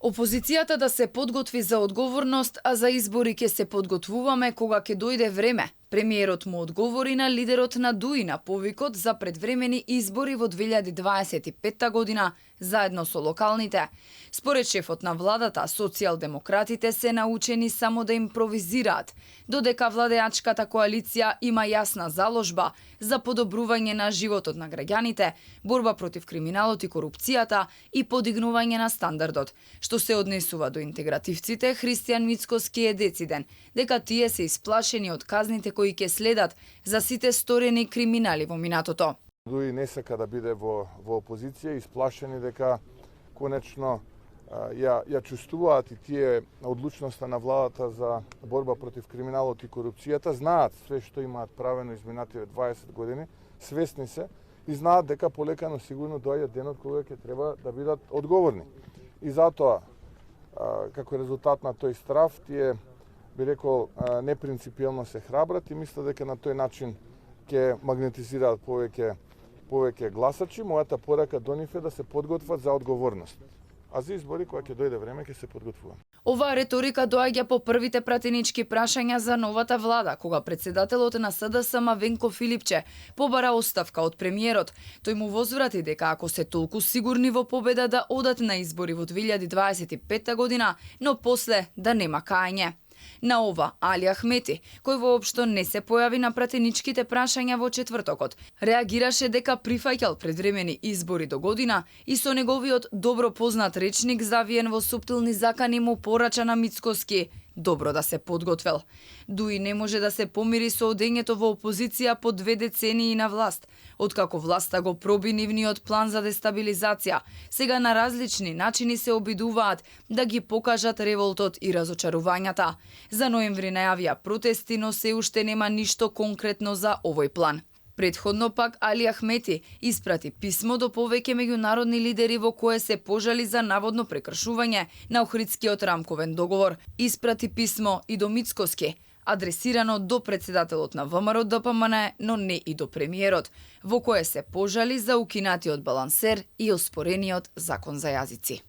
Опозицијата да се подготви за одговорност, а за избори ќе се подготвуваме кога ќе дојде време. Премиерот му одговори на лидерот на ДУИ на повикот за предвремени избори во 2025 година, заедно со локалните. Според шефот на владата, социјалдемократите се научени само да импровизираат, додека владеачката коалиција има јасна заложба за подобрување на животот на граѓаните, борба против криминалот и корупцијата и подигнување на стандардот. Што се однесува до интегративците, Христијан Мицкоски е дециден дека тие се исплашени од казните кои ќе следат за сите сторени криминали во минатото. ДУИ не сака да биде во опозиција, исплашени дека конечно ја чувствуваат и тие одлучноста на владата за борба против криминалот и корупцијата, знаат све што имаат правено изминативе 20 години, свесни се и знаат дека полека но сигурно доаѓа денот кога ќе треба да бидат одговорни. И затоа, како резултат на тој страв, тие, би рекол, непринципиелно се храбрат и мислат дека на тој начин ќе магнетизираат повеќе гласачи. Мојата порака до нив е да се подготват за одговорност. А за избори, кога ќе дојде време, ќе се подготвуваме. Оваа реторика доаѓа по првите пратенички прашања за новата влада, кога председателот на СДСМ Венко Филипче побара оставка од премиерот. Тој му возврати дека ако се толку сигурни во победа да одат на избори во 2025 година, но после да нема кајање. На ова Али Ахмети, кој воопшто не се појави на пратеничките прашања во четвртокот, реагираше дека прифаќал предвремени избори до година и со неговиот добро познат речник завиен во суптилни закани му порача на Мицкоски добро да се подготвел. ДУИ не може да се помири со одењето во опозиција по 2 децении на власт. Откако власта го проби нивниот план за дестабилизација, сега на различни начини се обидуваат да ги покажат револтот и разочарувањата. За ноември најавија протести, но се уште нема ништо конкретно за овој план. Предходно пак Али Ахмети испрати писмо до повеќе меѓународни лидери во кое се пожали за наводно прекршување на Охридскиот рамковен договор. Испрати писмо и до Мицкоски, адресирано до председателот на ВМРО ДПМН, но не и до премиерот, во кое се пожали за укинатиот балансер и оспорениот закон за јазици.